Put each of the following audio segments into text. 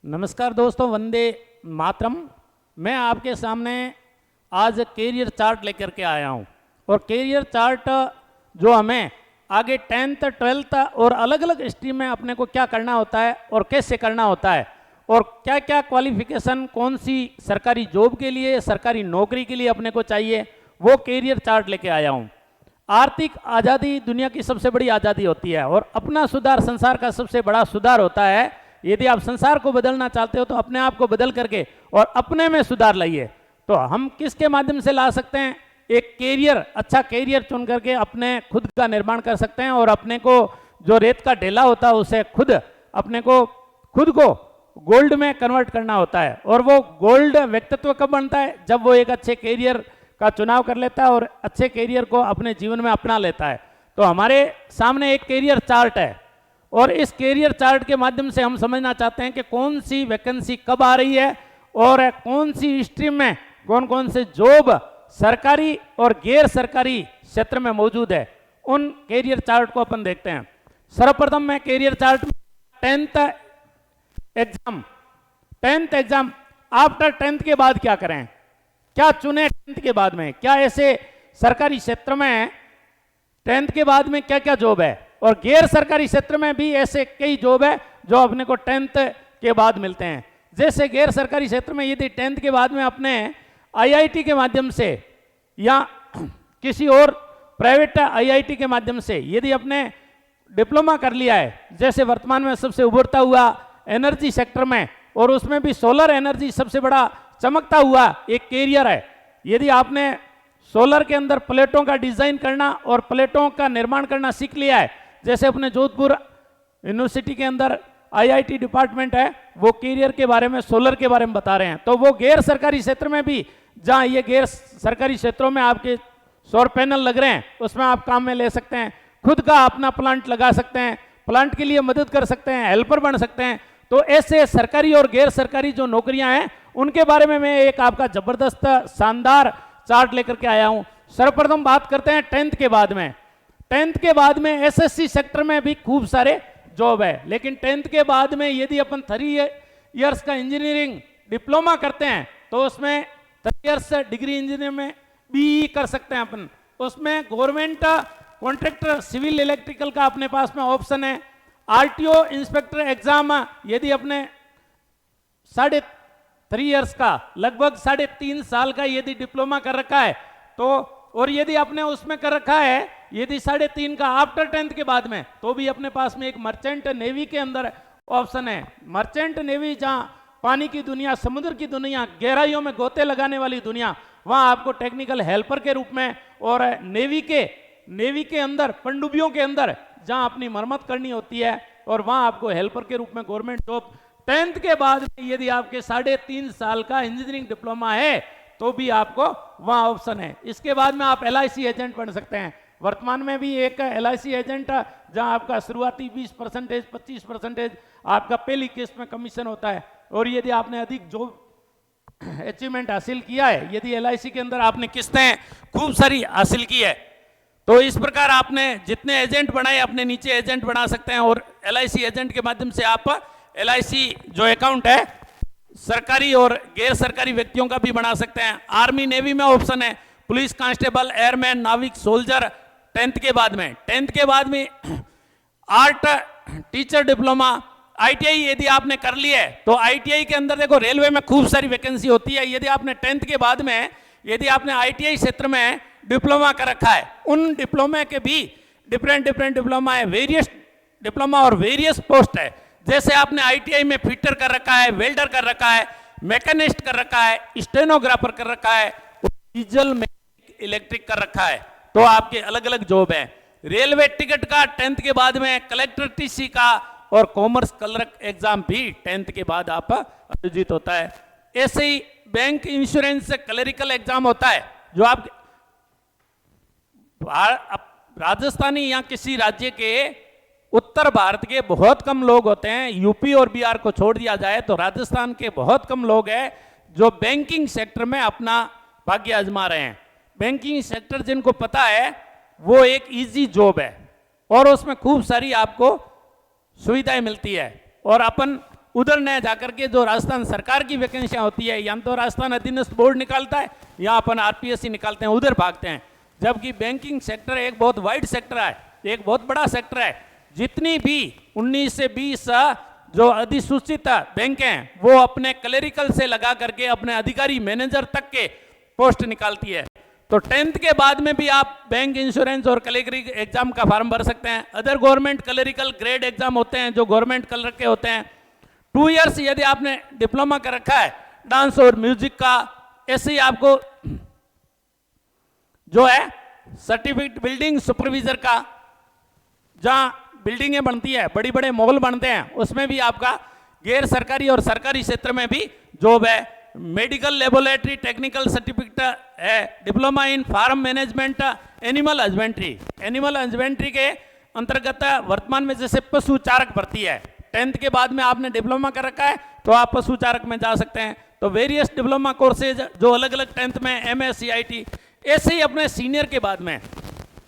नमस्कार दोस्तों, वंदे मातरम। मैं आपके सामने आज कैरियर चार्ट लेकर के आया हूं और कैरियर चार्ट जो हमें आगे 10th 12th और अलग अलग स्ट्रीम में अपने को क्या करना होता है और कैसे करना होता है और क्या क्या क्वालिफिकेशन कौन सी सरकारी जॉब के लिए, सरकारी नौकरी के लिए अपने को चाहिए, वो कैरियर चार्ट लेके आया हूं। आर्थिक आज़ादी दुनिया की सबसे बड़ी आज़ादी होती है और अपना सुधार संसार का सबसे बड़ा सुधार होता है। यदि आप संसार को बदलना चाहते हो तो अपने आप को बदल करके और अपने में सुधार लाइए। तो हम किसके माध्यम से ला सकते हैं? एक कैरियर, अच्छा कैरियर चुन करके अपने खुद का निर्माण कर सकते हैं और अपने को जो रेत का ढेला होता है उसे अपने को खुद को गोल्ड में कन्वर्ट करना होता है। और वो गोल्ड व्यक्तित्व कब बनता है? जब वो एक अच्छे कैरियर का चुनाव कर लेता है और अच्छे कैरियर को अपने जीवन में अपना लेता है। तो हमारे सामने एक कैरियर चार्ट है और इस कैरियर चार्ट के माध्यम से हम समझना चाहते हैं कि कौन सी वैकेंसी कब आ रही है और कौन सी स्ट्रीम में कौन कौन से जॉब सरकारी और गैर सरकारी क्षेत्र में मौजूद है। उन कैरियर चार्ट को अपन देखते हैं। सर्वप्रथम मैं कैरियर चार्ट में 10th एग्जाम आफ्टर 10th के बाद क्या करें, क्या चुने 10th के बाद में, क्या ऐसे सरकारी क्षेत्र में 10th के बाद में क्या क्या जॉब है और गैर सरकारी क्षेत्र में भी ऐसे कई जॉब है जो अपने को 10th के बाद मिलते हैं। जैसे गैर सरकारी क्षेत्र में यदि 10th के बाद में अपने आईआईटी के माध्यम से या किसी और प्राइवेट आईआईटी के माध्यम से यदि अपने डिप्लोमा कर लिया है, जैसे वर्तमान में सबसे उभरता हुआ एनर्जी सेक्टर में और उसमें भी सोलर एनर्जी सबसे बड़ा चमकता हुआ एक कैरियर है। यदि आपने सोलर के अंदर प्लेटों का डिजाइन करना और प्लेटों का निर्माण करना सीख लिया है, जैसे अपने जोधपुर यूनिवर्सिटी के अंदर आईआईटी डिपार्टमेंट है, वो कैरियर के बारे में, सोलर के बारे में बता रहे हैं। तो वो गैर सरकारी क्षेत्र में भी, जहां ये गैर सरकारी क्षेत्रों में आपके सौर पैनल लग रहे हैं, उसमें आप काम में ले सकते हैं। खुद का अपना प्लांट लगा सकते हैं, प्लांट के लिए मदद कर सकते हैं, हेल्पर बन सकते हैं। तो ऐसे सरकारी और गैर सरकारी जो नौकरियां हैं उनके बारे में मैं एक आपका जबरदस्त शानदार चार्ट लेकर के आया हूं। सर्वप्रथम बात करते हैं 10th के बाद में। 10th के बाद में एसएससी सेक्टर में भी खूब सारे जॉब है, लेकिन 10th के बाद में यदि अपन 3 इयर्स का इंजीनियरिंग डिप्लोमा करते हैं तो उसमें 3 इयर्स डिग्री इंजीनियरिंग में भी कर सकते हैं अपन। उसमें गवर्नमेंट कॉन्ट्रैक्टर सिविल इलेक्ट्रिकल का अपने पास में ऑप्शन है। आरटीओ इंस्पेक्टर एग्जाम यदि अपने 3.5 इयर्स का, लगभग 3.5 साल का यदि डिप्लोमा कर रखा है तो, और यदि आपने उसमें कर रखा है यदि 3.5 का आफ्टर 10th के बाद में, तो भी अपने पास में एक मर्चेंट नेवी के अंदर ऑप्शन है। मर्चेंट नेवी, जहां पानी की दुनिया, समुद्र की दुनिया, गहराइयों में गोते लगाने वाली दुनिया, वहां आपको टेक्निकल हेल्पर के रूप में, और नेवी के अंदर पनडुब्बियों के अंदर जहां अपनी मरम्मत करनी होती है, और वहां आपको हेल्पर के रूप में गवर्नमेंट जॉब। 10th के बाद में यदि आपके 3.5 साल का इंजीनियरिंग डिप्लोमा है तो भी आपको वहां ऑप्शन है। इसके बाद में आप LIC एजेंट बन सकते हैं। वर्तमान में भी एक LIC एजेंट जहां आपका शुरुआती 20%, 25% आपका पहली किस्त में कमीशन होता है, और यदि आपने अधिक जॉब अचीवमेंट हासिल किया है, यदि LIC के अंदर आपने किस्तें खूब सारी हासिल की है, तो इस प्रकार आपने जितने एजेंट बनाए अपने नीचे एजेंट बना सकते हैं। और LIC एजेंट के माध्यम से आप LIC जो अकाउंट है सरकारी और गैर सरकारी व्यक्तियों का भी बना सकते हैं। आर्मी नेवी में ऑप्शन है, पुलिस कांस्टेबल, एयरमैन, नाविक, सोल्जर 10th के बाद में। 10th के बाद में आर्ट टीचर डिप्लोमा, ITI यदि आपने कर लिया है तो ITI के अंदर देखो रेलवे में खूब सारी वैकेंसी होती है। यदि आपने 10th के बाद में यदि आपने ITI क्षेत्र में डिप्लोमा कर रखा है, उन डिप्लोमा के भी डिफरेंट डिप्लोमा है, वेरियस डिप्लोमा और वेरियस पोस्ट है। जैसे आपने ITI में फिटर कर रखा है, वेल्डर कर रखा है, मैकेनिस्ट कर रखा है, स्टेनोग्राफर कर रखा है, डीजल मैकेनिक, इलेक्ट्रिक कर रखा है, तो आपके अलग अलग जॉब है। रेलवे टिकट का 10th के बाद में, कलेक्टर TC का और कॉमर्स क्लर्क एग्जाम भी 10th के बाद आप आयोजित होता है। ऐसे ही बैंक, इंश्योरेंस, क्लरिकल एग्जाम होता है जो आप राजस्थानी या किसी राज्य के, उत्तर भारत के बहुत कम लोग होते हैं, यूपी और बिहार को छोड़ दिया जाए तो राजस्थान के बहुत कम लोग हैं जो बैंकिंग सेक्टर में अपना भाग्य आजमा रहे हैं। बैंकिंग सेक्टर जिनको पता है वो एक इजी जॉब है और उसमें खूब सारी आपको सुविधाएं मिलती है। और अपन उधर न जाकर के जो राजस्थान सरकार की वैकेंसियां होती है, या तो राजस्थान अधीनस्थ बोर्ड निकालता है या अपन आरपीएससी निकालते हैं, उधर भागते हैं। जबकि बैंकिंग सेक्टर एक बहुत वाइड सेक्टर है, एक बहुत बड़ा सेक्टर है। जितनी भी 19 से 20 जो अधिसूचित बैंक हैं वो अपने क्लेरिकल से लगा करके अपने अधिकारी मैनेजर तक के पोस्ट निकालती है। तो 10th के बाद में भी आप बैंक, इंश्योरेंस और क्लेरिकल एग्जाम का फॉर्म भर सकते हैं। Other government clerical grade exam होते हैं जो गवर्नमेंट कलर के होते हैं। 2 इयर्स यदि आपने डिप्लोमा कर रखा है डांस और म्यूजिक का, ऐसे ही आपको जो है सर्टिफिकेट बिल्डिंग सुपरवाइजर का, जहां बिल्डिंगें बनती है, बड़ी बड़े मॉल बनते हैं, उसमें भी आपका गैर सरकारी और सरकारी क्षेत्र में भी जॉब है। मेडिकल लेबोरेटरी टेक्निकल सर्टिफिकेट है। Diploma in farm management animal husbandry, animal husbandry के अंतर्गत वर्तमान में जैसे पशु चारक भर्ती है, 10th के बाद में आपने डिप्लोमा कर रखा है तो आप पशु चारक में जा सकते हैं। तो वेरियस डिप्लोमा कोर्सेज जो अलग अलग 10th में MS CIT, ऐसे ही अपने सीनियर के बाद में,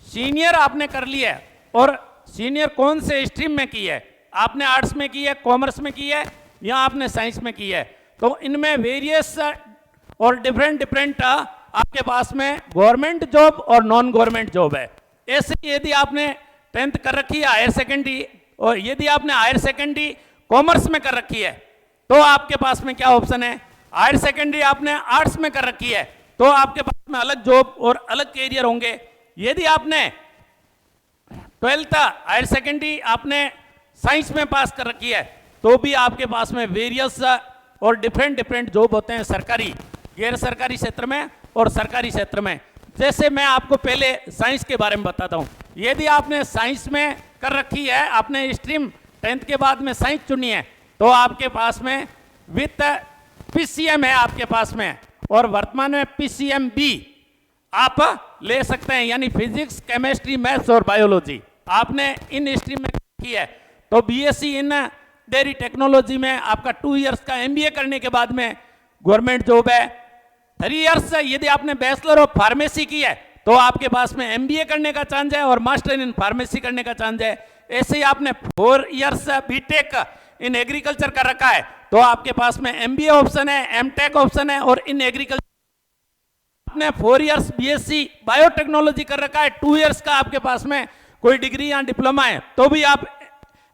सीनियर आपने कर लिया है, और सीनियर कौन से स्ट्रीम में की है, आपने आर्ट्स में की है, कॉमर्स में की है या आपने साइंस में की है, तो इनमें वेरियस और डिफरेंट आपके पास में गवर्नमेंट जॉब और नॉन गवर्नमेंट जॉब है। ऐसे यदि आपने 10th कर रखी है हायर सेकेंडरी, और यदि आपने हायर सेकेंडरी कॉमर्स में कर रखी है तो आपके पास में क्या ऑप्शन है, हायर सेकेंडरी आपने आर्ट्स में कर रखी है तो आपके पास में अलग जॉब और अलग कैरियर होंगे। यदि आपने 12th हायर सेकेंडरी आपने साइंस में पास कर रखी है तो भी आपके पास में वेरियस और डिफरेंट जॉब होते हैं, सरकारी, गैर सरकारी क्षेत्र में और सरकारी क्षेत्र में। जैसे मैं आपको पहले साइंस के बारे में बताता हूं। यदि आपने साइंस में कर रखी है, आपने स्ट्रीम 10th के बाद में साइंस चुनी है, तो आपके पास में विथ PCM है आपके पास में, और वर्तमान में PCM B आप ले सकते हैं, यानी फिजिक्स, केमिस्ट्री, मैथ्स और बायोलॉजी आपने इन स्ट्रीम में की है। तो BSc इन डेयरी टेक्नोलॉजी में आपका 2 इयर्स का MBA करने के बाद में गवर्नमेंट जॉब है। 3 इयर्स यदि आपने बैचलर ऑफ फार्मेसी की है तो आपके पास में MBA करने का चांस है और मास्टर इन फार्मेसी करने का चांस है। ऐसे ही आपने 4 इयर्स BTech इन एग्रीकल्चर कर रखा है तो आपके पास में MBA ऑप्शन है, MTech ऑप्शन है, और इन एग्रीकल्चर आपने 4 इयर्स BSc बायोटेक्नोलॉजी कर रखा है, 2 इयर्स का आपके पास में कोई डिग्री या डिप्लोमा है तो भी आप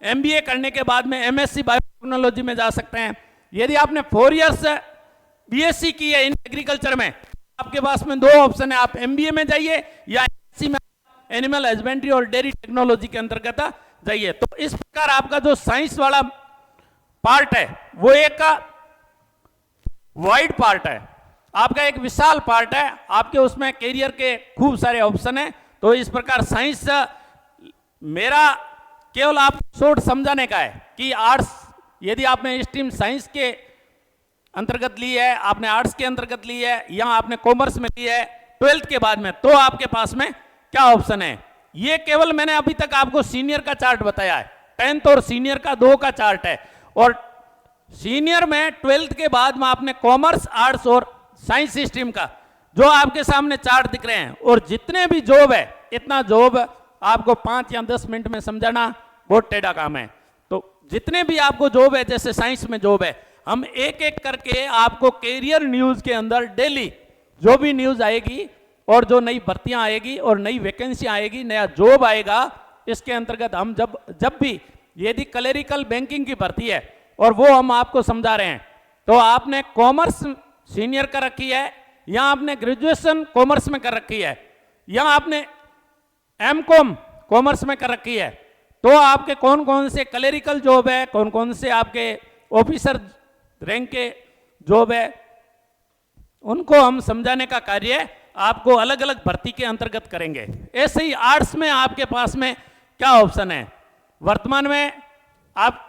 MBA करने के बाद में MSc बायोटेक्नोलॉजी में जा सकते हैं। यदि आपने 4 इयर्स BSc की है इन एग्रीकल्चर में, आपके पास में 2 ऑप्शन है, आप MBA में जाइए या MSc में एनिमल हस्बेंड्री और डेयरी टेक्नोलॉजी के अंतर्गत जाइए। तो इस प्रकार आपका जो साइंस वाला पार्ट है वो एक वाइड पार्ट है, आपका एक विशाल पार्ट है, आपके उसमें कैरियर के खूब सारे ऑप्शन हैं। तो इस प्रकार साइंस मेरा केवल आप शॉर्ट समझाने का है कि आर्ट्स यदि आपने स्ट्रीम साइंस के अंतर्गत ली है, आपने आर्ट्स के अंतर्गत ली है या आपने कॉमर्स में ली है 12th के बाद में, तो आपके पास में क्या ऑप्शन है। ये केवल मैंने अभी तक आपको सीनियर का चार्ट बताया है, 10th और सीनियर का 2 का चार्ट है। और सीनियर में 12th के बाद में आपने कॉमर्स, आर्ट्स और साइंस स्ट्रीम का जो आपके सामने चार्ट दिख रहे हैं, और जितने भी जॉब है, इतना जॉब आपको 5 या 10 मिनट में समझाना बहुत टेढ़ा काम है। तो जितने भी आपको जॉब है, जैसे साइंस में जॉब है, हम एक एक करके आपको कैरियर न्यूज के अंदर डेली जो भी न्यूज आएगी और जो नई भर्तियां आएगी और नई वैकेंसी आएगी, नया जॉब आएगा, इसके अंतर्गत हम जब भी यदि क्लेरिकल बैंकिंग की भर्ती है और वो हम आपको समझा रहे हैं, तो आपने कॉमर्स सीनियर कर रखी है या आपने ग्रेजुएशन कॉमर्स में कर रखी है या आपने MCOM कॉमर्स में कर रखी है, तो आपके कौन कौन से क्लेरिकल जॉब है, कौन कौन से आपके ऑफिसर रैंक के जॉब है, उनको हम समझाने का कार्य आपको अलग अलग भर्ती के अंतर्गत करेंगे। ऐसे ही आर्ट्स में आपके पास में क्या ऑप्शन है, वर्तमान में आप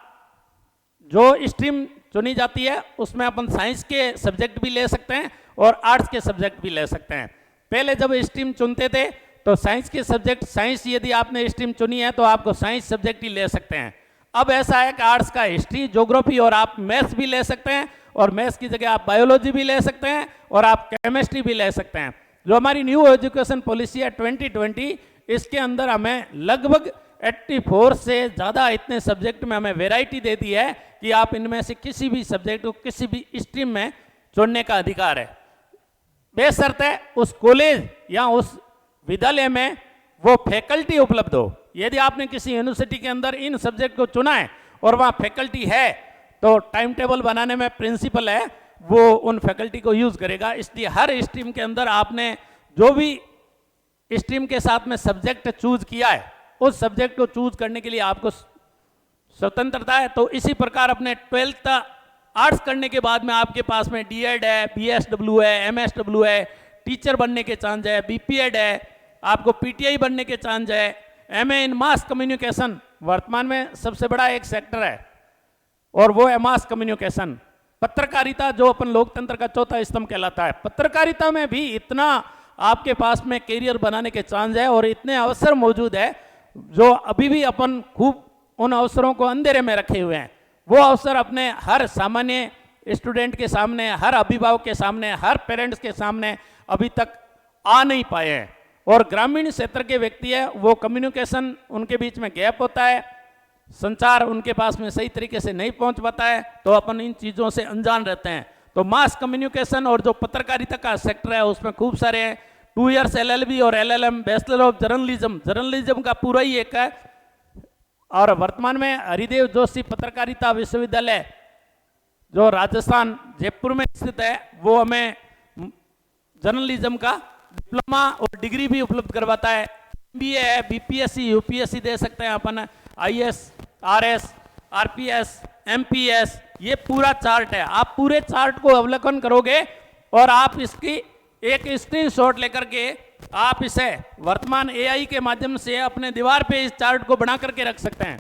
जो स्ट्रीम चुनी जाती है उसमें अपन साइंस के सब्जेक्ट भी ले सकते हैं और आर्ट्स के सब्जेक्ट भी ले सकते हैं। पहले जब स्ट्रीम चुनते थे तो साइंस के सब्जेक्ट, साइंस यदि आपने स्ट्रीम चुनी है तो आपको साइंस सब्जेक्ट ही ले सकते हैं। अब ऐसा है कि आर्ट्स का हिस्ट्री, ज्योग्राफी और आप मैथ्स भी ले सकते हैं, और मैथ्स की जगह आप बायोलॉजी भी ले सकते हैं और आप केमिस्ट्री भी ले सकते हैं। जो हमारी न्यू एजुकेशन पॉलिसी है 2020, इसके अंदर हमें लगभग 84 से ज़्यादा इतने सब्जेक्ट में हमें वैरायटी दे दी है कि आप इनमें से किसी भी सब्जेक्ट को किसी भी स्ट्रीम में चुनने का अधिकार है, बेशर्ते उस कॉलेज या उस विद्यालय में वो फैकल्टी उपलब्ध हो। यदि आपने किसी यूनिवर्सिटी के अंदर इन सब्जेक्ट को चुना है और वहाँ फैकल्टी है, तो टाइम टेबल बनाने में प्रिंसिपल है वो उन फैकल्टी को यूज करेगा। इसलिए हर स्ट्रीम के अंदर आपने जो भी स्ट्रीम के साथ में सब्जेक्ट चूज किया है, उस सब्जेक्ट को चूज करने के लिए आपको स्वतंत्रता है। तो इसी प्रकार अपने 12th आर्ट्स करने के बाद में आपके पास में डीएड है, बीएसडब्ल्यू है, एमएसडब्ल्यू है, टीचर बनने के चांस है, बीपीएड है, आपको पीटीआई बनने के चांस है, एमए इन मास कम्युनिकेशन वर्तमान में सबसे बड़ा एक सेक्टर है और वो है मास कम्युनिकेशन। पत्रकारिता जो अपन लोकतंत्र का चौथा स्तंभ कहलाता है, पत्रकारिता में भी इतना आपके पास में करियर बनाने के चांस है और इतने अवसर मौजूद है जो अभी भी अपन खूब उन अवसरों को अंधेरे में रखे हुए हैं। वो अवसर अपने हर सामान्य स्टूडेंट के सामने, हर अभिभावक के सामने, हर पेरेंट्स के सामने अभी तक आ नहीं पाए हैं। और ग्रामीण क्षेत्र के व्यक्ति है वो कम्युनिकेशन उनके बीच में गैप होता है, संचार उनके पास में सही तरीके से नहीं पहुंच पाता है, तो अपन इन चीज़ों से अनजान रहते हैं। तो मास कम्युनिकेशन और जो पत्रकारिता का सेक्टर है उसमें खूब सारे हैं। 2 years LLB और LLM बैचलर ऑफ जर्नलिज्म का पूरा ही एक है। और वर्तमान में हरिदेव जोशी पत्रकारिता विश्वविद्यालय जो राजस्थान जयपुर में स्थित है वो हमें जर्नलिज्म का डिप्लोमा और डिग्री भी उपलब्ध करवाता है। MBA है, BPSC UPSC दे सकते हैं अपन, IS RS RPS MPS, ये पूरा चार्ट है। आप पूरे चार्ट को अवलोकन करोगे और आप इसकी एक स्क्रीनशॉट लेकर के आप इसे वर्तमान AI के माध्यम से अपने दीवार पे इस चार्ट को बना करके रख सकते हैं।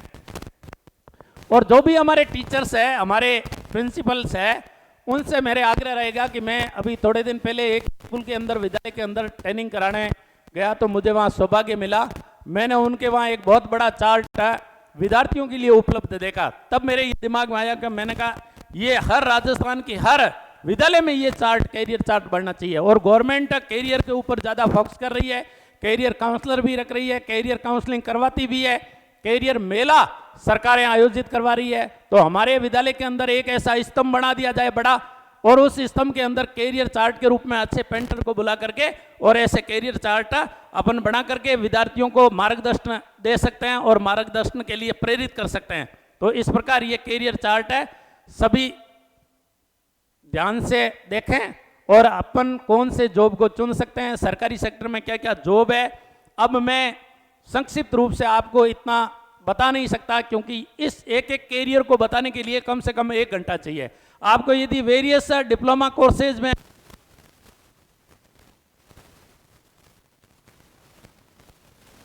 और जो भी हमारे टीचर्स है, हमारे प्रिंसिपल्स है, उनसे मेरे आग्रह रहेगा कि मैं अभी थोड़े दिन पहले एक स्कूल के अंदर, विद्यालय के अंदर ट्रेनिंग कराने गया तो मुझे वहाँ सौभाग्य मिला। मैंने उनके वहाँ एक बहुत बड़ा चार्ट विद्यार्थियों के लिए उपलब्ध देखा। तब मेरे ये दिमाग में आया कि मैंने कहा ये हर राजस्थान की हर विद्यालय में ये चार्ट, कैरियर चार्ट बढ़ना चाहिए। और गवर्नमेंट कैरियर के ऊपर ज़्यादा फोकस कर रही है, कैरियर काउंसलर भी रख रही है, कैरियर काउंसलिंग करवाती भी है, कैरियर मेला सरकारें आयोजित करवा रही है। तो हमारे विद्यालय के अंदर एक ऐसा स्तंभ बना दिया जाए बड़ा, और उस स्तंभ के अंदर कैरियर चार्ट के रूप में अच्छे पेंटर को बुला करके और ऐसे कैरियर चार्ट अपन बना करके विद्यार्थियों को मार्गदर्शन दे सकते हैं और मार्गदर्शन के लिए प्रेरित कर सकते हैं। तो इस प्रकार ये कैरियर चार्ट है, सभी ध्यान से देखें और अपन कौन से जॉब को चुन सकते हैं, सरकारी सेक्टर में क्या क्या जॉब है। अब मैं संक्षिप्त रूप से आपको इतना बता नहीं सकता क्योंकि इस एक एक कैरियर को बताने के लिए कम से कम 1 घंटा चाहिए। आपको यदि वेरियस डिप्लोमा कोर्सेज में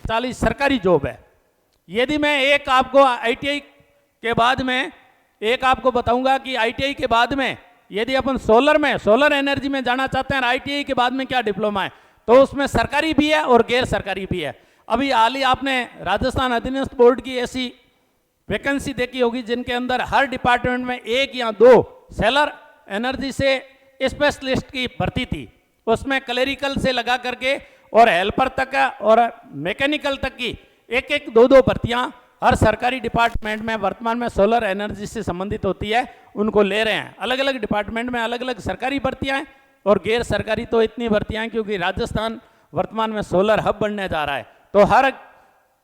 40 सरकारी जॉब है, यदि मैं एक आपको ITI के बाद में एक आपको बताऊंगा कि ITI के बाद में यदि अपन सोलर एनर्जी में जाना चाहते हैं, ITI के बाद में क्या डिप्लोमा है, तो उसमें सरकारी भी है और गैर सरकारी भी है। अभी हाल ही आपने राजस्थान अधीनस्थ बोर्ड की ऐसी वैकेंसी देखी होगी जिनके अंदर हर डिपार्टमेंट में 1 या 2 सोलर एनर्जी से स्पेशलिस्ट की भर्ती थी। उसमें क्लेरिकल से लगा करके और हेल्पर तक और मैकेनिकल तक की 1-1, 2-2 भर्तियां हर सरकारी डिपार्टमेंट में वर्तमान में सोलर एनर्जी से संबंधित होती है, उनको ले रहे हैं। अलग अलग डिपार्टमेंट में अलग अलग सरकारी भर्तियां हैं और गैर सरकारी तो इतनी भर्तियां हैं क्योंकि राजस्थान वर्तमान में सोलर हब बनने जा रहा है। तो हर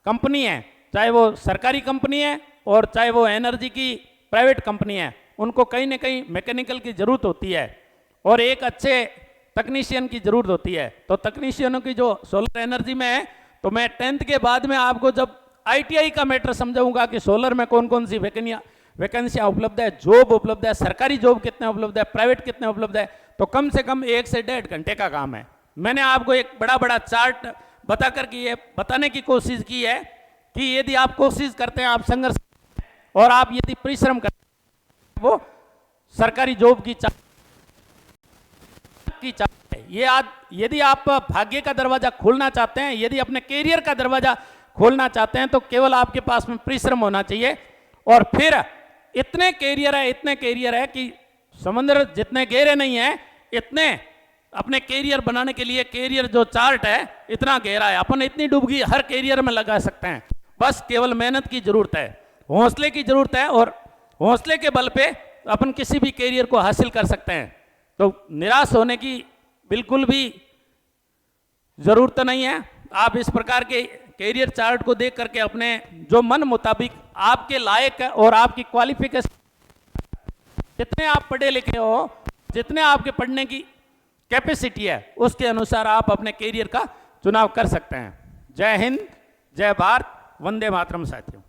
कंपनी है, चाहे वो सरकारी कंपनी है और चाहे वो एनर्जी की प्राइवेट कंपनी है, उनको कहीं ना कहीं मैकेनिकल की जरूरत होती है और एक अच्छे तकनीशियन की जरूरत होती है। तो तकनीशियनों की जो सोलर एनर्जी में है, तो मैं 10th के बाद में आपको जब ITI का मैटर समझाऊंगा कि सोलर में कौन कौन सी वैकेंसियां उपलब्ध है, जॉब उपलब्ध है, सरकारी जॉब कितने उपलब्ध है, प्राइवेट कितने उपलब्ध है, तो कम से कम 1 से 1.5 घंटे का काम है। मैंने आपको एक बड़ा बड़ा चार्ट बता करके ये बताने की कोशिश की है कि यदि आप कोशिश करते हैं, आप संघर्ष और आप यदि परिश्रम करते हैं, वो सरकारी जॉब की चार्ट है। ये आज यदि आप भाग्य का दरवाजा खोलना चाहते हैं, यदि अपने कैरियर का दरवाजा खोलना चाहते हैं, तो केवल आपके पास में परिश्रम होना चाहिए। और फिर इतने कैरियर है कि समुद्र जितने गहरे नहीं है, इतने अपने कैरियर बनाने के लिए कैरियर जो चार्ट है इतना गहरा है। अपन इतनी डुबकी हर कैरियर में लगा सकते हैं, बस केवल मेहनत की जरूरत है, हौसले की जरूरत है और हौसले के बल पे अपन किसी भी कैरियर को हासिल कर सकते हैं। तो निराश होने की बिल्कुल भी जरूरत नहीं है। आप इस प्रकार के कैरियर चार्ट को देख करके अपने जो मन मुताबिक आपके लायक है और आपकी क्वालिफिकेशन, जितने आप पढ़े लिखे हो, जितने आपके पढ़ने की कैपेसिटी है, उसके अनुसार आप अपने कैरियर का चुनाव कर सकते हैं। जय हिंद, जय भारत, वंदे मातरम साथियों।